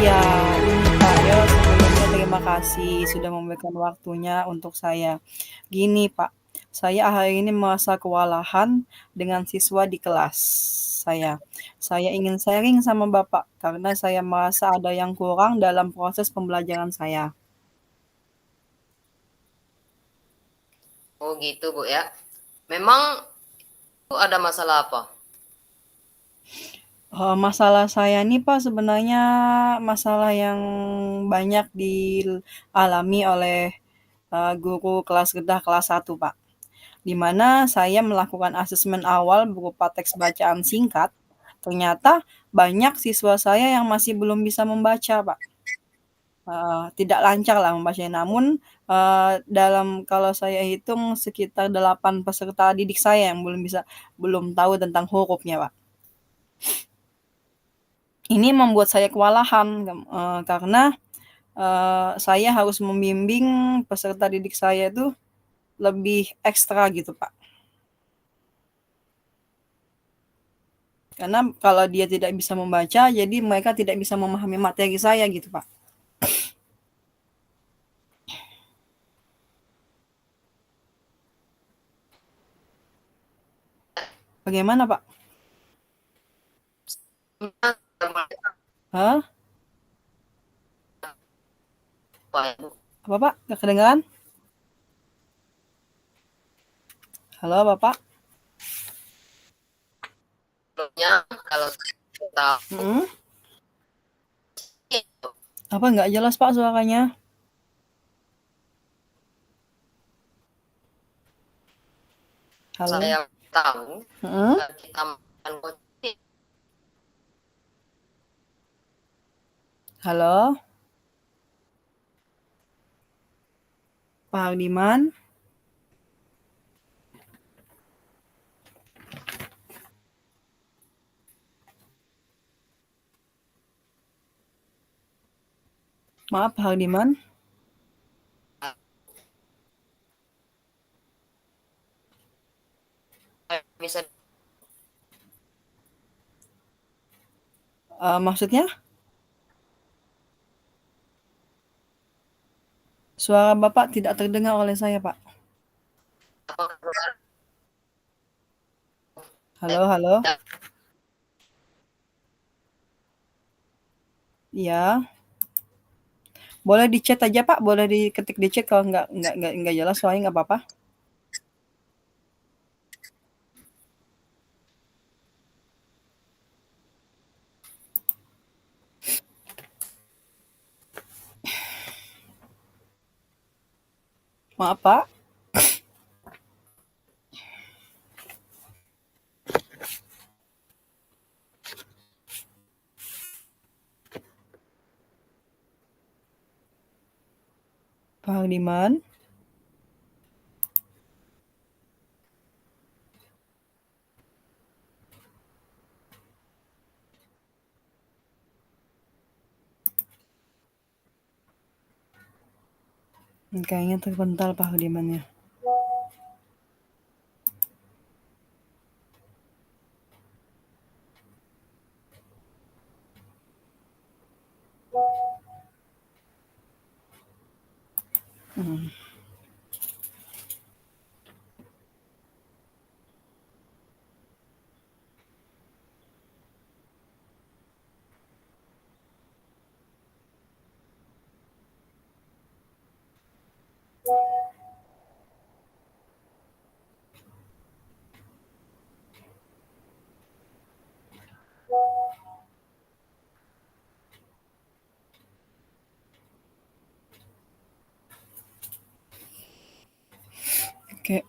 Iya, ini Pak, ya sebelumnya terima kasih sudah memberikan waktunya untuk saya. Gini Pak, saya hari ini merasa kewalahan dengan siswa di kelas saya. Saya ingin sharing sama Bapak karena saya merasa ada yang kurang dalam proses pembelajaran saya. Oh gitu Bu ya. Memang Bu ada masalah apa? Masalah saya nih Pak sebenarnya masalah yang banyak dialami oleh, guru kelas rendah kelas 1 Pak. Di mana saya melakukan asesmen awal berupa teks bacaan singkat, ternyata banyak siswa saya yang masih belum bisa membaca, Pak. Tidak lancar lah membacanya, namun, dalam kalau saya hitung sekitar 8 peserta didik saya yang belum tahu tentang hurufnya, Pak. Ini membuat saya kewalahan, karena, saya harus membimbing peserta didik saya itu lebih ekstra gitu, Pak. Karena kalau dia tidak bisa membaca, jadi mereka tidak bisa memahami materi saya gitu, Pak. Bagaimana, Pak? Hah? Apa, Pak? Nggak kedengeran? Halo, Bapak? Sebelumnya kalau saya tahu Mhm? Apa nggak jelas, Pak, suaranya? Halo? saya tahu Mhm? kita makan roti. Halo? Pak Hardiman? Maaf, Pak Hardiman? Bisa Maksudnya? Suara Bapak tidak terdengar oleh saya, Pak. Halo, halo? Iya. Boleh di chat aja, Pak. Boleh diketik di chat kalau nggak jelas soalnya nggak apa-apa. Maaf, Pak. Pak Hardiman? Kayaknya terpental Pak Hardimannya. Hmm. Oke,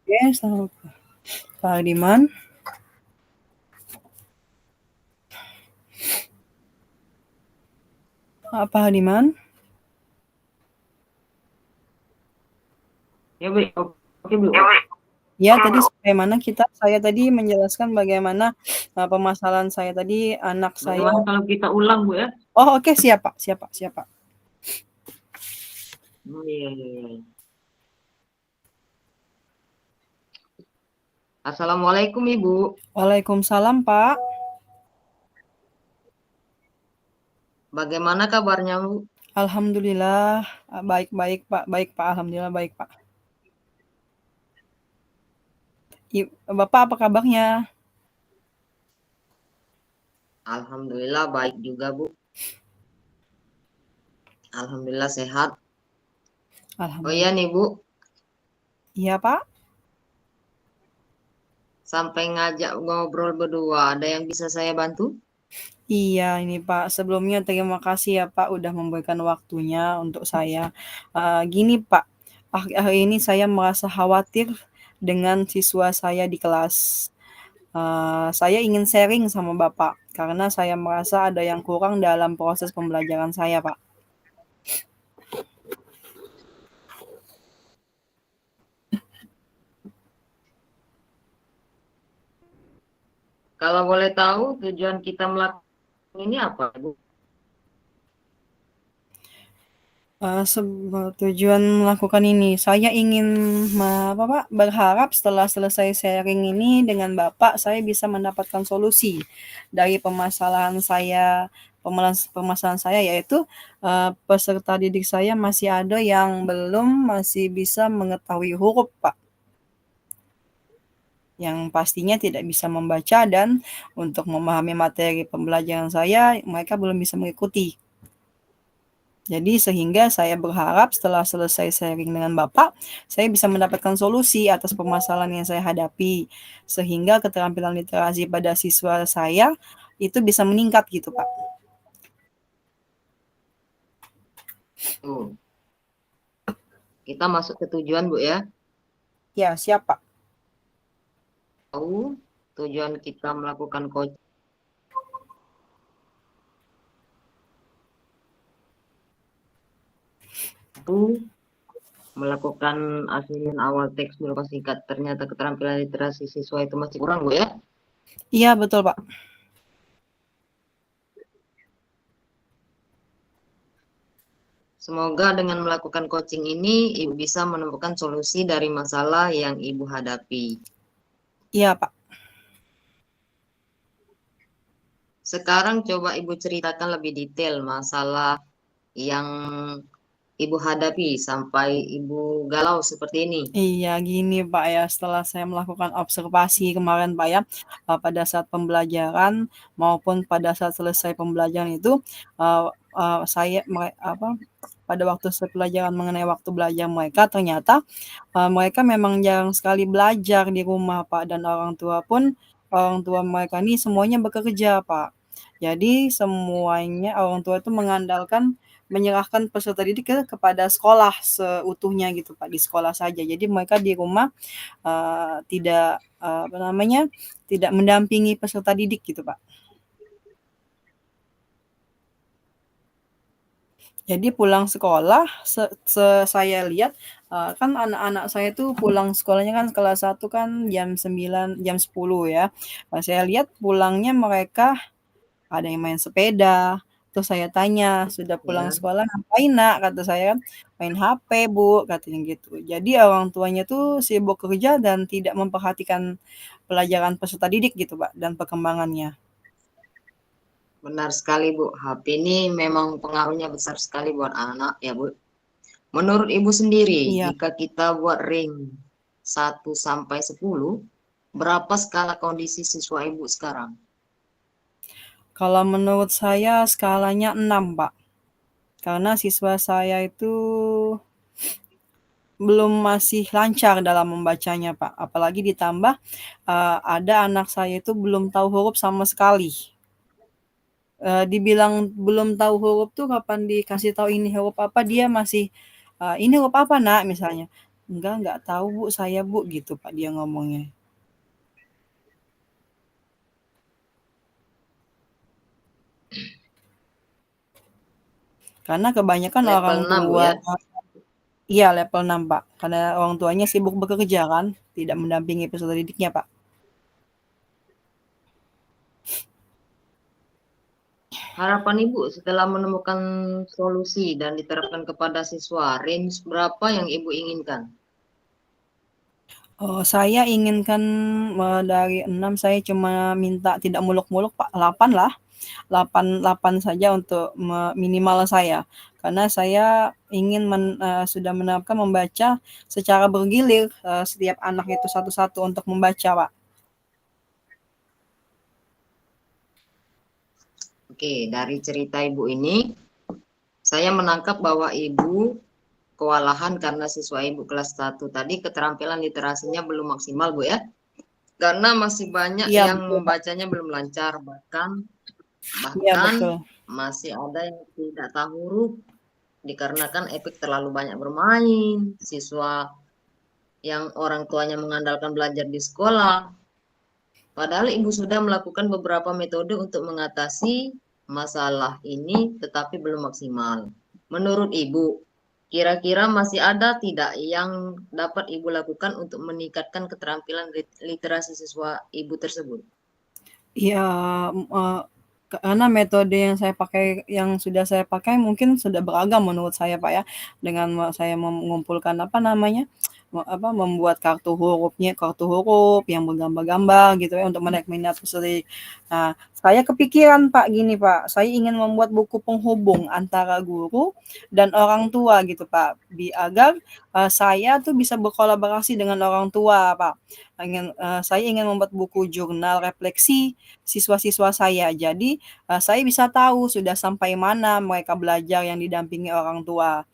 Oke, selamat Pak Hardiman. Pak Hardiman. Ya, Bu. Oke, Bu. Ya, tadi bagaimana saya tadi menjelaskan bagaimana permasalahan saya tadi, anak saya. Bagaimana kalau kita ulang, Bu, ya? Oh, oke, siap Pak, siap Pak, siap Pak. Oh, iya, iya, iya. Assalamualaikum, Ibu. Waalaikumsalam Pak. Bagaimana kabarnya, Bu? Alhamdulillah baik-baik Pak, baik Pak, alhamdulillah baik Pak. Bapak apa kabarnya? Alhamdulillah baik juga, Bu. Alhamdulillah sehat. Oh Alhamdulillah. iya nih, Bu. Iya Pak. Sampai ngajak ngobrol berdua, ada yang bisa saya bantu? Iya ini Pak, sebelumnya terima kasih ya Pak udah memberikan waktunya untuk saya. Gini Pak, akhir-akhir ini saya merasa khawatir dengan siswa saya di kelas. Saya ingin sharing sama Bapak karena saya merasa ada yang kurang dalam proses pembelajaran saya Pak. Kalau boleh tahu tujuan kita melakukan ini apa, Bu? Tujuan melakukan ini, saya ingin berharap setelah selesai sharing ini dengan Bapak, saya bisa mendapatkan solusi dari permasalahan saya yaitu peserta didik saya masih ada yang masih bisa mengetahui huruf, Pak. Yang pastinya tidak bisa membaca dan untuk memahami materi pembelajaran saya, mereka belum bisa mengikuti. Jadi sehingga saya berharap setelah selesai sharing dengan Bapak, saya bisa mendapatkan solusi atas permasalahan yang saya hadapi. Sehingga keterampilan literasi pada siswa saya itu bisa meningkat gitu, Pak. Tuh. Kita masuk ke tujuan, Bu, ya. Ya, siap, Pak. Tahu tujuan kita melakukan coaching itu melakukan asesmen awal teks berupa singkat. Ternyata keterampilan literasi siswa itu masih kurang, Bu, ya. Iya, betul, Pak. Semoga dengan melakukan coaching ini, Ibu bisa menemukan solusi dari masalah yang Ibu hadapi. Iya, Pak. Sekarang coba Ibu ceritakan lebih detail masalah yang Ibu hadapi sampai Ibu galau seperti ini. Iya, gini Pak ya, setelah saya melakukan observasi kemarin Pak ya, pada saat pembelajaran maupun pada saat selesai pembelajaran itu, eee eee, saya pada waktu pelajaran mengenai waktu belajar mereka ternyata, mereka memang jarang sekali belajar di rumah Pak, dan orang tua mereka ini semuanya bekerja Pak. Jadi semuanya orang tua itu menyerahkan peserta didik kepada sekolah seutuhnya gitu Pak, di sekolah saja. Jadi mereka di rumah, tidak, tidak mendampingi peserta didik gitu Pak. Jadi pulang sekolah saya lihat, kan anak-anak saya tuh pulang sekolahnya kan kelas 1 kan jam 9, jam 10 ya. Saya lihat pulangnya mereka ada yang main sepeda, terus saya tanya, "Sudah pulang Ya, sekolah ngapain Nak?" Kata saya kan, "Main HP Bu," katanya gitu. Jadi orang tuanya tuh sibuk kerja dan tidak memperhatikan pelajaran peserta didik gitu Pak, dan perkembangannya. benar sekali, Bu. HP ini memang pengaruhnya besar sekali buat anak ya, Bu. Menurut Ibu sendiri, Iya, jika kita buat ring 1 sampai 10, berapa skala kondisi siswa Ibu sekarang? kalau menurut saya skalanya 6 Pak, karena siswa saya itu masih lancar dalam membacanya Pak, apalagi ditambah, ada anak saya itu belum tahu huruf sama sekali. Dibilang belum tahu huruf tuh kapan dikasih tahu ini huruf apa, dia masih, "Ini huruf apa Nak?" Misalnya. Enggak tahu Bu, saya Bu," gitu Pak dia ngomongnya. Karena kebanyakan Level orang 6 Bu tua ya. iya level 6 Pak, karena orang tuanya sibuk bekerja kan, tidak mendampingi peserta didiknya Pak. Harapan Ibu setelah menemukan solusi dan diterapkan kepada siswa, range berapa yang Ibu inginkan? Saya inginkan, dari 6 saya cuma minta tidak muluk-muluk Pak, 8 lah. 8 saja untuk minimal saya. Karena saya ingin sudah menerapkan membaca secara bergilir, setiap anak itu satu-satu untuk membaca, Pak. Oke, dari cerita Ibu ini, saya menangkap bahwa Ibu kewalahan karena siswa Ibu kelas 1 tadi keterampilan literasinya belum maksimal, Bu ya. Karena masih banyak Iya yang betul, Pak. membacanya belum lancar, bahkan Iya bahkan betul. masih ada yang tidak tahu huruf dikarenakan efek terlalu banyak bermain, siswa yang orang tuanya mengandalkan belajar di sekolah. Padahal Ibu sudah melakukan beberapa metode untuk mengatasi masalah ini, tetapi belum maksimal. Menurut Ibu, kira-kira masih ada tidak yang dapat Ibu lakukan untuk meningkatkan keterampilan literasi siswa Ibu tersebut? Iya, karena metode yang sudah saya pakai mungkin sudah beragam menurut saya, Pak, ya. Dengan saya mengumpulkan apa namanya, membuat kartu huruf yang bergambar-gambar gitu ya untuk menarik minat peserta. Nah, saya kepikiran, Pak, gini, Pak, saya ingin membuat buku penghubung antara guru dan orang tua gitu, Pak, agar, saya tuh bisa berkolaborasi dengan orang tua, Pak. Saya ingin membuat buku jurnal refleksi siswa-siswa saya. Jadi, saya bisa tahu sudah sampai mana mereka belajar yang didampingi orang tua.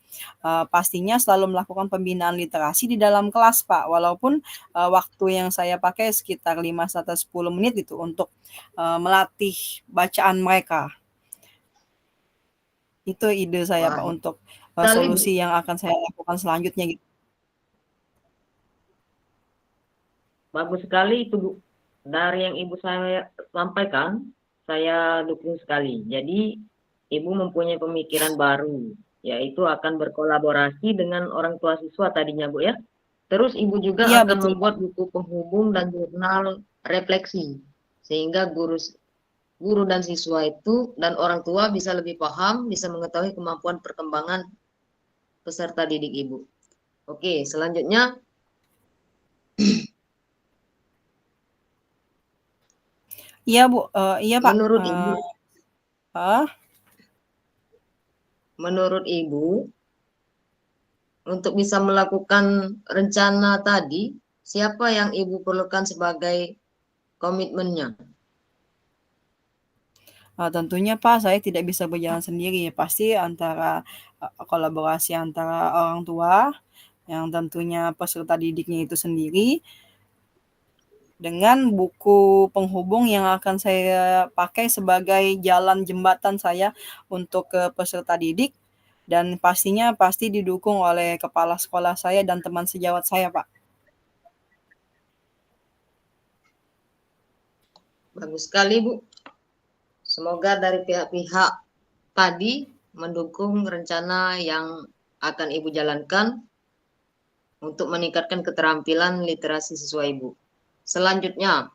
Pastinya selalu melakukan pembinaan literasi di dalam kelas, Pak, walaupun, waktu yang saya pakai sekitar 5 sampai 10 menit itu untuk, melatih bacaan mereka. Itu ide saya, Wah, Pak, untuk, sekali Bu. solusi yang akan saya lakukan selanjutnya gitu. Bagus sekali itu Bu. Dari yang Ibu saya sampaikan, saya dukung sekali. Jadi Ibu mempunyai pemikiran baru, yaitu akan berkolaborasi dengan orang tua siswa tadinya Bu ya. Terus Ibu juga Iya akan betul, Pak. membuat buku penghubung dan jurnal refleksi, sehingga guru dan siswa itu dan orang tua bisa lebih paham, bisa mengetahui kemampuan perkembangan peserta didik Ibu. Oke, selanjutnya Iya, Bu, iya, Pak, menurut Ibu, heeh? menurut Ibu untuk bisa melakukan rencana tadi, siapa yang Ibu perlukan sebagai komitmennya? Tentunya Pak, saya tidak bisa berjalan sendiri, pasti kolaborasi antara orang tua, yang tentunya peserta didiknya itu sendiri, dengan buku penghubung yang akan saya pakai sebagai jalan jembatan saya untuk ke peserta didik, dan pastinya pasti didukung oleh kepala sekolah saya dan teman sejawat saya, Pak. Bagus sekali, Bu. Semoga dari pihak-pihak tadi mendukung rencana yang akan Ibu jalankan untuk meningkatkan keterampilan literasi siswa Ibu. Selanjutnya,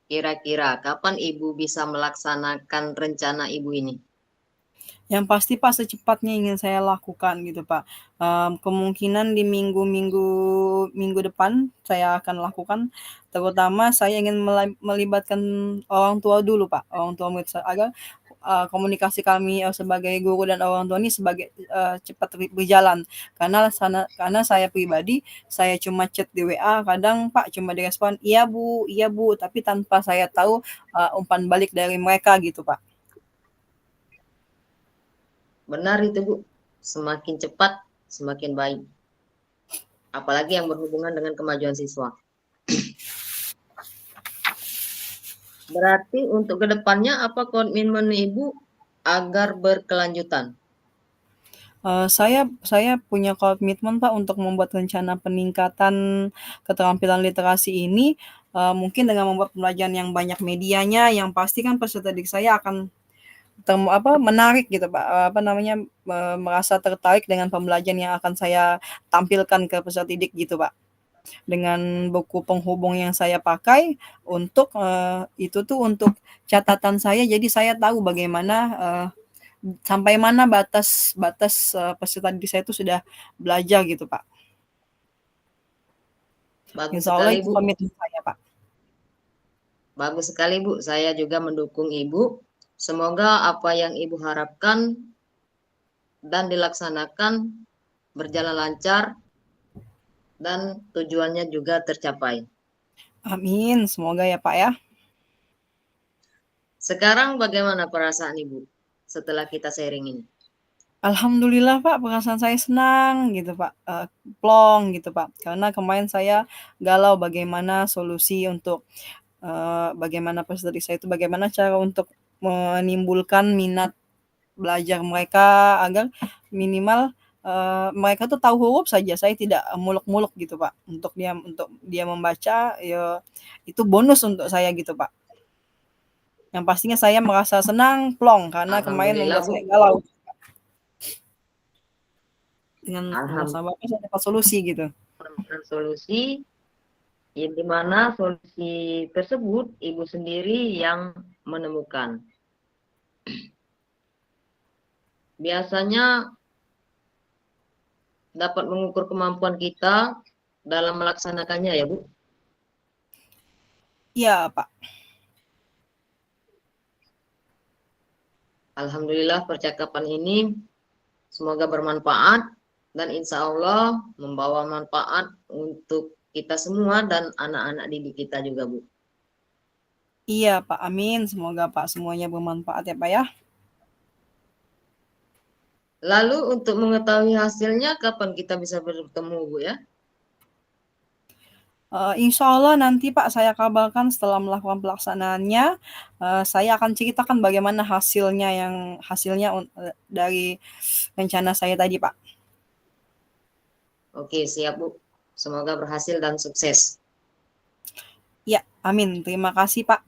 kira-kira kapan Ibu bisa melaksanakan rencana Ibu ini? Yang pasti Pak, secepatnya ingin saya lakukan gitu Pak. Kemungkinan di minggu depan saya akan lakukan, terutama saya ingin melibatkan orang tua dulu Pak, orang tua murid agar, komunikasi kami, sebagai guru dan orang tua ini cepat berjalan. Karena saya pribadi, saya cuma chat di WA kadang Pak cuma direspon, iya Bu," tapi tanpa saya tahu, umpan balik dari mereka gitu Pak. Benar itu, Bu. Semakin cepat, semakin baik. Apalagi yang berhubungan dengan kemajuan siswa. Berarti untuk kedepannya apa komitmen Ibu agar berkelanjutan? Saya punya komitmen, Pak, untuk membuat rencana peningkatan keterampilan literasi ini, mungkin dengan membuat pembelajaran yang banyak medianya, yang pasti kan peserta didik saya akan menarik gitu, Pak, merasa tertarik dengan pembelajaran yang akan saya tampilkan ke peserta didik gitu, Pak. Dengan buku penghubung yang saya pakai untuk, itu tuh untuk catatan saya, jadi saya tahu bagaimana, sampai mana batas batas, peserta didik saya itu sudah belajar gitu, Pak. Bagus Insya Allah sekali, itu Bu. komitmen saya, Pak. Bagus sekali, Bu. Saya juga mendukung Ibu. Semoga apa yang Ibu harapkan dan dilaksanakan berjalan lancar dan tujuannya juga tercapai. Amin, semoga ya, Pak, ya. Sekarang bagaimana perasaan Ibu setelah kita sharing ini? Alhamdulillah, Pak, perasaan saya senang gitu, Pak, plong gitu, Pak. Karena kemarin saya galau bagaimana solusi untuk, bagaimana peserta didik saya itu bagaimana cara untuk menimbulkan minat belajar mereka agar minimal, mereka tuh tahu huruf saja, saya tidak muluk-muluk gitu, Pak. Untuk dia membaca, ya itu bonus untuk saya gitu, Pak. Yang pastinya saya merasa senang, plong, karena kemarin Alhamdulillah, membuat Bu. saya galau. Dengan Alhamdulillah bersama Bapak saya dapat solusi gitu. menemukan solusi yang dimana solusi tersebut Ibu sendiri yang menemukan. Biasanya dapat mengukur kemampuan kita dalam melaksanakannya ya, Bu. Iya, Pak. Alhamdulillah percakapan ini semoga bermanfaat dan insya Allah membawa manfaat untuk kita semua dan anak-anak didik kita juga, Bu. Iya, Pak. Amin. Semoga Pak semuanya bermanfaat ya, Pak ya. Lalu untuk mengetahui hasilnya kapan kita bisa bertemu, Bu ya? Insya Allah nanti Pak saya kabarkan setelah melakukan pelaksanaannya, saya akan ceritakan bagaimana hasilnya dari rencana saya tadi, Pak. Oke, siap, Bu. Semoga berhasil dan sukses. Ya, amin. Terima kasih, Pak.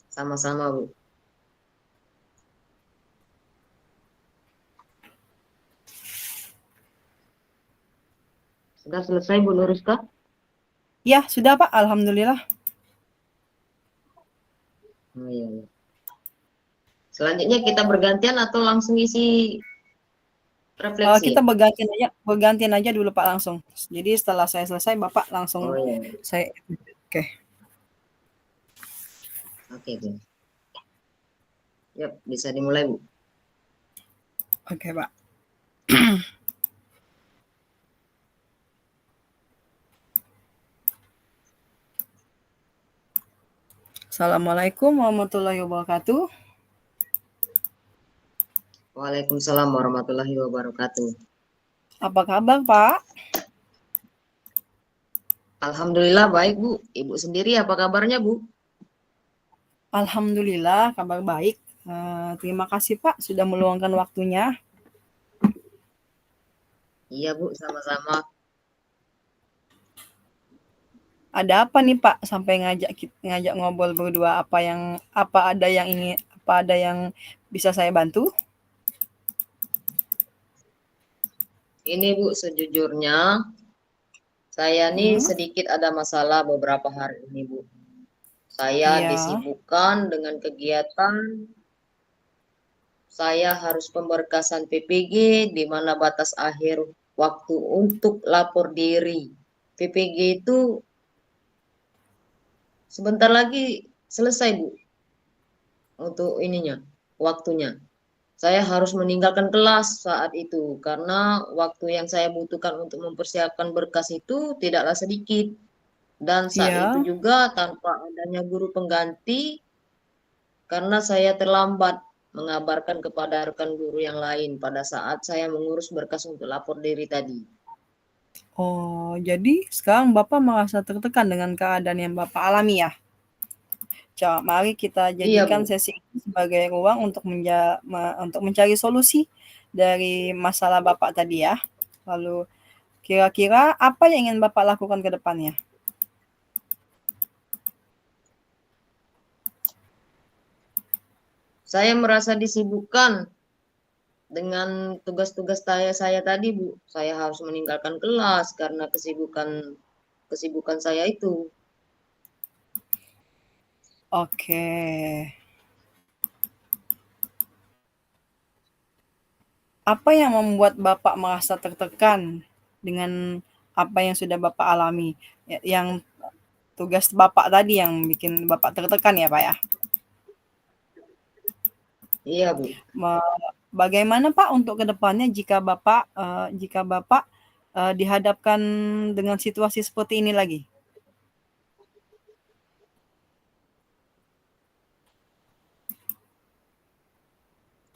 Sama-sama, Bu. Sudah selesai, Bu Nuruska? Ya, sudah Pak. Alhamdulillah. Oh, iya, iya. Selanjutnya kita bergantian atau langsung isi refleksi? Kita bergantian aja dulu Pak langsung. Jadi setelah saya selesai Bapak langsung Oh iya, saya oke. oke, oke. Yap, bisa dimulai, Bu. Oke, Pak. Assalamualaikum warahmatullahi wabarakatuh. Waalaikumsalam warahmatullahi wabarakatuh. Apa kabar, Pak? Alhamdulillah baik, Bu. Ibu sendiri apa kabarnya, Bu? Alhamdulillah kabar baik. Terima kasih Pak sudah meluangkan waktunya. Iya, Bu, sama-sama. Ada apa nih Pak sampai ngajak ngobrol berdua, apa ada yang bisa saya bantu? Ini, Bu, sejujurnya saya nih Hmm, sedikit ada masalah beberapa hari ini, Bu. Saya iya. disibukkan dengan kegiatan. Saya harus pemberkasan PPG di mana batas akhir waktu untuk lapor diri. PPG itu sebentar lagi selesai, Bu, untuk ininya, waktunya. Saya harus meninggalkan kelas saat itu karena waktu yang saya butuhkan untuk mempersiapkan berkas itu tidaklah sedikit. Dan saat itu Iya. juga tanpa adanya guru pengganti karena saya terlambat mengabarkan kepada rekan guru yang lain pada saat saya mengurus berkas untuk lapor diri tadi. Oh, jadi sekarang Bapak merasa tertekan dengan keadaan yang Bapak alami ya? Mari kita Iya, jadikan Bu. sesi ini sebagai ruang untuk mencari solusi dari masalah Bapak tadi ya. Lalu kira-kira apa yang ingin Bapak lakukan ke depannya? Saya merasa disibukkan dengan tugas-tugas saya tadi, Bu. Saya harus meninggalkan kelas karena kesibukan saya itu. Oke. Apa yang membuat Bapak merasa tertekan dengan apa yang sudah Bapak alami? Yang tugas Bapak tadi yang bikin Bapak tertekan ya, Pak ya? Iya, Bu. Bagaimana Pak untuk kedepannya jika Bapak dihadapkan dengan situasi seperti ini lagi?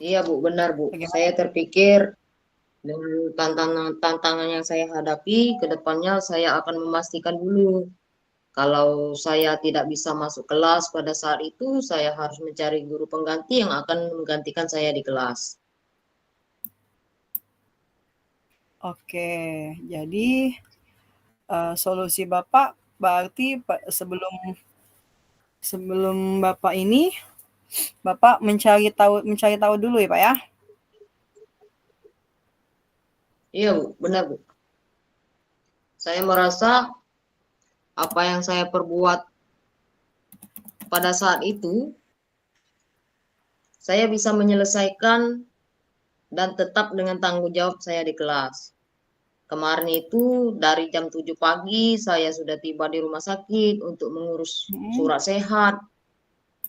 Iya, Bu, benar, Bu. Bagaimana? Saya terpikir dengan tantangan yang saya hadapi, ke depannya saya akan memastikan dulu kalau saya tidak bisa masuk kelas pada saat itu, saya harus mencari guru pengganti yang akan menggantikan saya di kelas. Oke, jadi solusi Bapak berarti sebelum Bapak ini Bapak mencari tahu dulu ya Pak ya? Iya, Bu, benar, Bu. Saya merasa apa yang saya perbuat pada saat itu, saya bisa menyelesaikan dan tetap dengan tanggung jawab saya di kelas. Kemarin itu dari jam 7 pagi saya sudah tiba di rumah sakit untuk mengurus Hmm, surat sehat.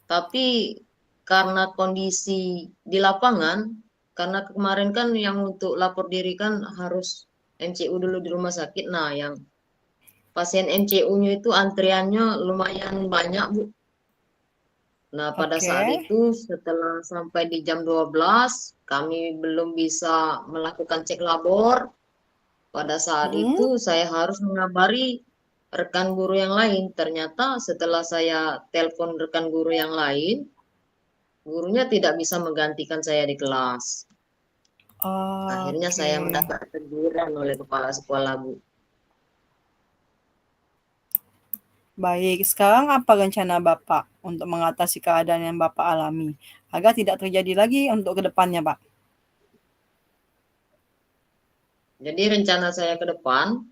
Tapi karena kondisi di lapangan, karena kemarin kan yang untuk lapor diri kan harus MCU dulu di rumah sakit. Nah, yang pasien MCU-nya itu antriannya lumayan banyak, Bu. Nah, pada oke. saat itu setelah sampai di jam 12, kami belum bisa melakukan cek labor. Pada saat Hmm, itu saya harus mengabari rekan guru yang lain. Ternyata setelah saya telepon rekan guru yang lain, gurunya tidak bisa menggantikan saya di kelas. Akhirnya saya oke. mendapat teguran oleh kepala sekolah, Bu. Baik, sekarang apa rencana Bapak untuk mengatasi keadaan yang Bapak alami agar tidak terjadi lagi untuk kedepannya, Pak? Jadi rencana saya ke depan,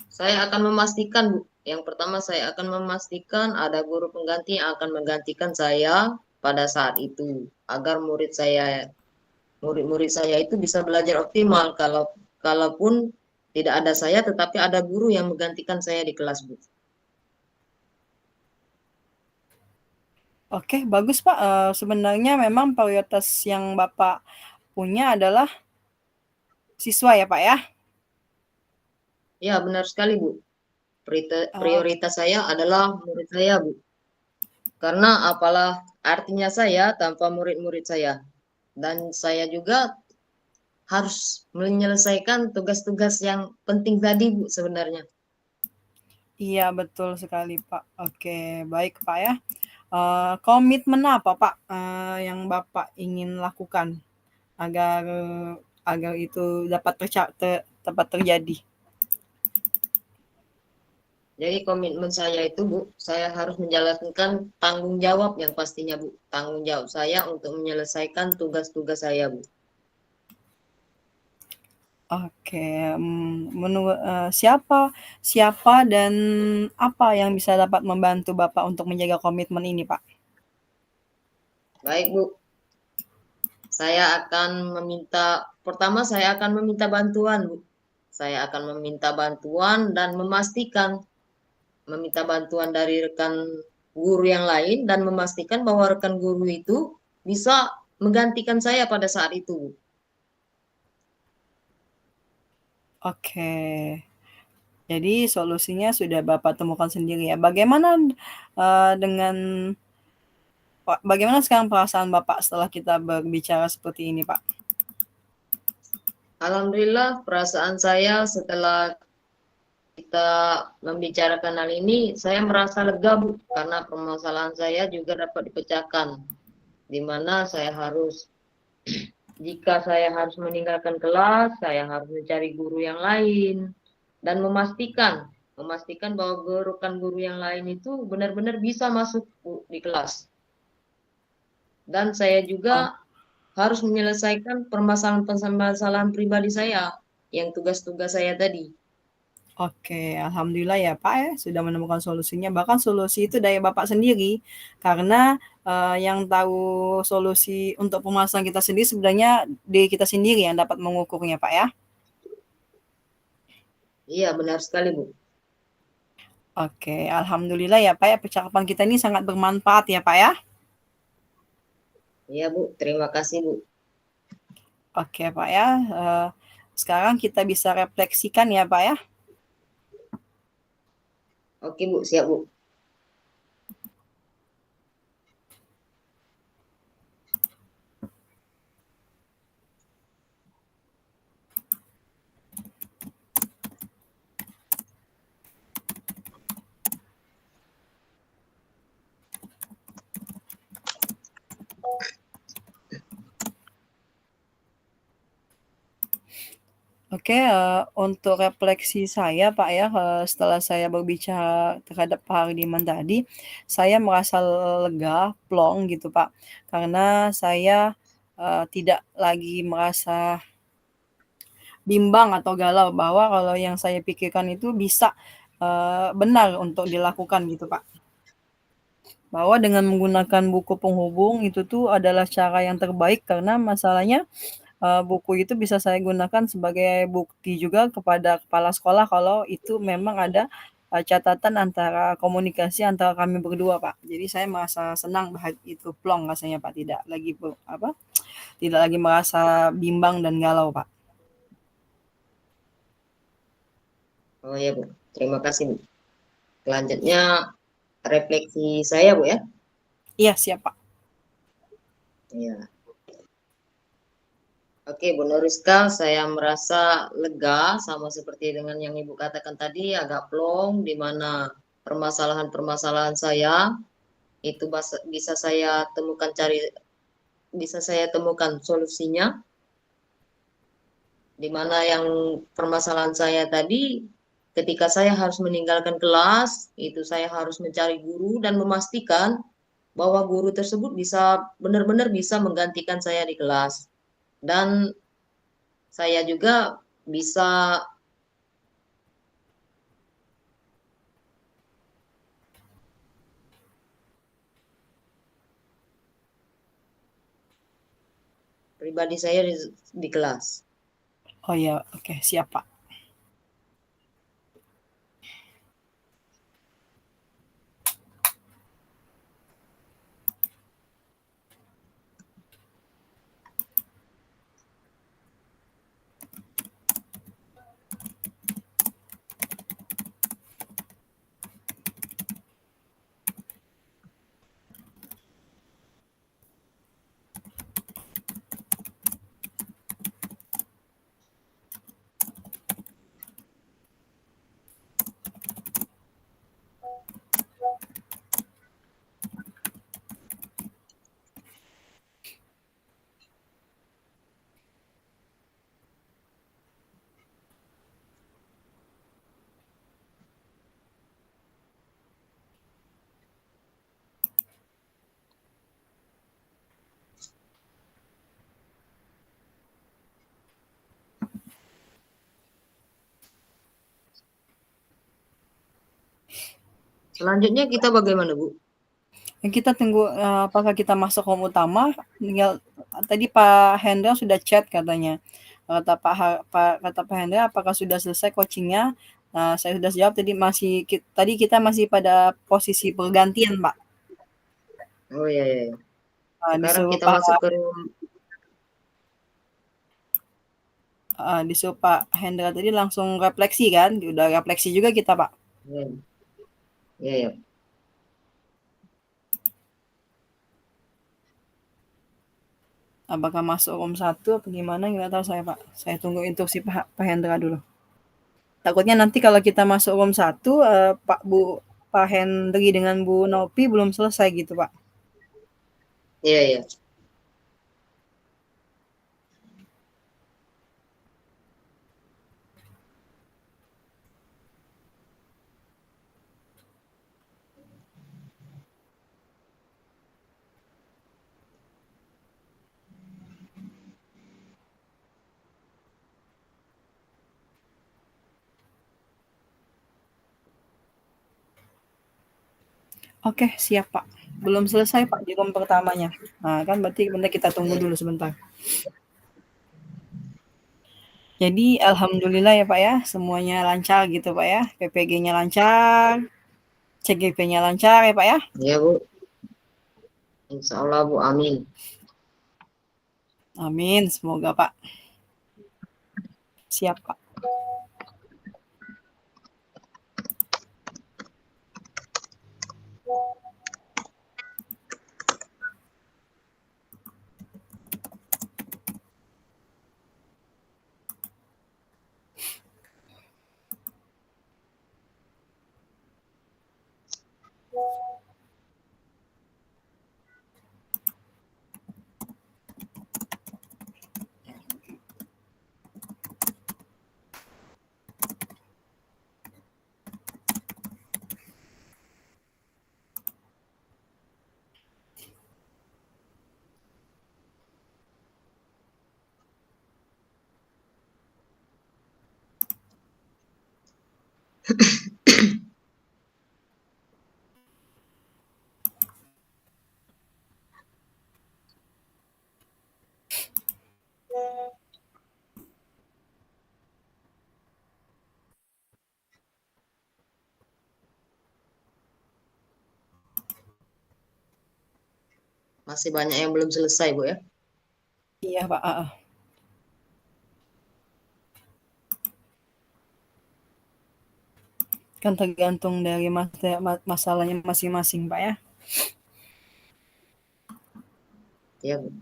saya akan memastikan, Bu. Yang pertama saya akan memastikan ada guru pengganti yang akan menggantikan saya pada saat itu agar murid-murid saya itu bisa belajar optimal kalaupun tidak ada saya tetapi ada guru yang menggantikan saya di kelas, Bu. Oke, bagus Pak. Sebenarnya memang prioritas yang Bapak punya adalah siswa ya Pak ya? Ya, benar sekali, Bu. Oh, Prioritas saya adalah murid saya, Bu. Karena apalah artinya saya tanpa murid-murid saya. Dan saya juga harus menyelesaikan tugas-tugas yang penting tadi, Bu, sebenarnya. iya betul sekali Pak. Oke, baik Pak ya. Komitmen apa Pak yang Bapak ingin lakukan agar agar itu dapat terjadi? Jadi komitmen saya itu, Bu, saya harus menjalankan tanggung jawab yang pastinya, Bu. Tanggung jawab saya untuk menyelesaikan tugas-tugas saya, Bu. Oke, menurut siapa dan apa yang bisa dapat membantu Bapak untuk menjaga komitmen ini, Pak? Baik, Bu. Pertama saya akan meminta bantuan, Bu. Saya akan meminta bantuan dan meminta bantuan dari rekan guru yang lain dan memastikan bahwa rekan guru itu bisa menggantikan saya pada saat itu, Bu. Oke, jadi solusinya sudah Bapak temukan sendiri ya. Dengan bagaimana sekarang perasaan Bapak setelah kita berbicara seperti ini, Pak? Alhamdulillah perasaan saya setelah kita membicarakan hal ini, saya merasa lega, Bu, karena permasalahan saya juga dapat dipecahkan, di mana jika saya harus meninggalkan kelas, saya harus mencari guru yang lain, dan memastikan bahwa rekan guru yang lain itu benar-benar bisa masuk, Bu, di kelas. Dan saya Oh, juga harus menyelesaikan permasalahan-permasalahan pribadi saya, yang tugas-tugas saya tadi. oke, alhamdulillah ya Pak ya, sudah menemukan solusinya. Bahkan solusi itu dari Bapak sendiri, karena yang tahu solusi untuk permasalahan kita sendiri sebenarnya diri kita sendiri yang dapat mengukurnya Pak ya. Iya, benar sekali, Bu. Oke, alhamdulillah ya Pak ya, percakapan kita ini sangat bermanfaat ya Pak ya. Iya, Bu. Terima kasih, Bu. Oke Pak ya, sekarang kita bisa refleksikan ya Pak ya. Oke, Bu. Siap, Bu. Oke, untuk refleksi saya Pak ya, setelah saya berbicara terhadap Pak Hardiman tadi, saya merasa lega, plong gitu Pak. Karena saya, tidak lagi merasa bimbang atau galau bahwa kalau yang saya pikirkan itu bisa, benar untuk dilakukan gitu Pak. Bahwa dengan menggunakan buku penghubung itu tuh adalah cara yang terbaik karena masalahnya buku itu bisa saya gunakan sebagai bukti juga kepada kepala sekolah kalau itu memang ada catatan antara komunikasi antara kami berdua Pak. Jadi saya merasa senang itu plong rasanya Pak, tidak lagi tidak lagi merasa bimbang dan galau Pak. Oh, iya, Bu. Terima kasih, Bu. Selanjutnya, refleksi saya, Bu, ya. Iya siap Pak. Iya. Oke, Bu Nuriska, saya merasa lega sama seperti dengan yang Ibu katakan tadi, agak plong, di mana permasalahan-permasalahan saya itu bisa saya temukan solusinya, di mana yang permasalahan saya tadi, ketika saya harus meninggalkan kelas, itu saya harus mencari guru dan memastikan bahwa guru tersebut bisa benar-benar bisa menggantikan saya di kelas. Dan saya juga bisa pribadi saya di kelas. Oh iya, oke siap Pak. Selanjutnya kita bagaimana, Bu? Kita tunggu apakah kita masuk home utama, tinggal tadi Pak Hendra sudah chat katanya. Kata Pak Hendra apakah sudah selesai coachingnya? Nah, saya sudah jawab tadi kita masih pada posisi pergantian Pak. Oh, iya, iya, iya. Sekarang Disuruh kita masuk ke room. disuruh Pak Hendra tadi langsung refleksi kan, udah refleksi juga kita Pak. Iya, iya, iya. Apakah masuk room 1 apa gimana nggak tahu saya Pak. Saya tunggu instruksi Pak Hendra dulu. Takutnya nanti kalau kita masuk room 1, Pak Hendri dengan Bu Nopi belum selesai gitu, Pak. Iya, iya. Oke, siap, Pak. Belum selesai, Pak, di room pertamanya. Nah, kan berarti bentar kita tunggu dulu sebentar. Jadi alhamdulillah ya, Pak, ya, semuanya lancar gitu, Pak, ya. PPG-nya lancar, CGP-nya lancar ya, Pak, ya. Iya, Bu. Insya Allah, Bu. Amin. Amin, semoga, Pak. Siap, Pak. Masih banyak yang belum selesai, Bu, ya. Iya, Pak. Kan tergantung dari masalahnya masing-masing, Pak, ya. Iya, Bu.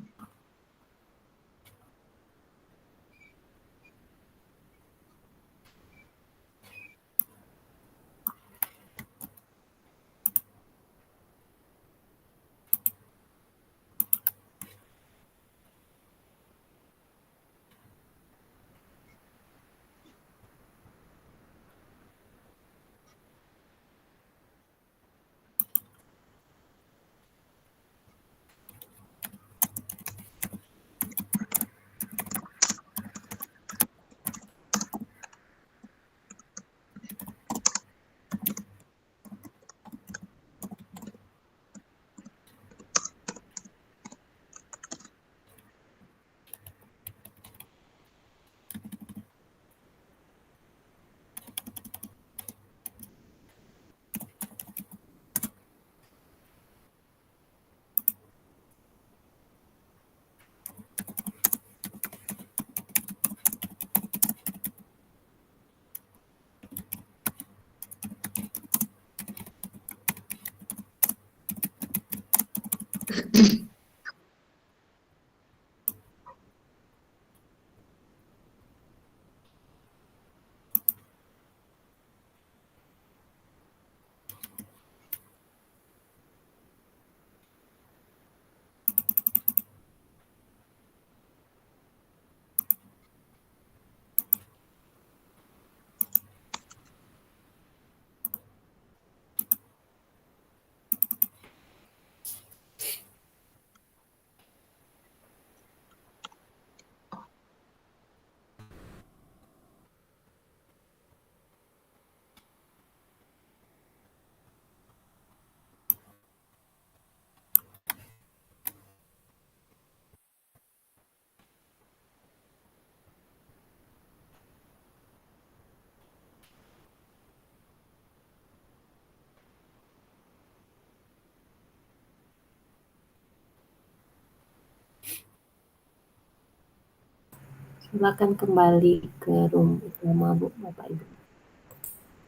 Silakan kembali ke room utama, Bu, Bapak Ibu.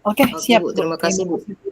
Oke, Oke, siap, Bu. Bu. Terima kasih, Bu. kasih, Bu.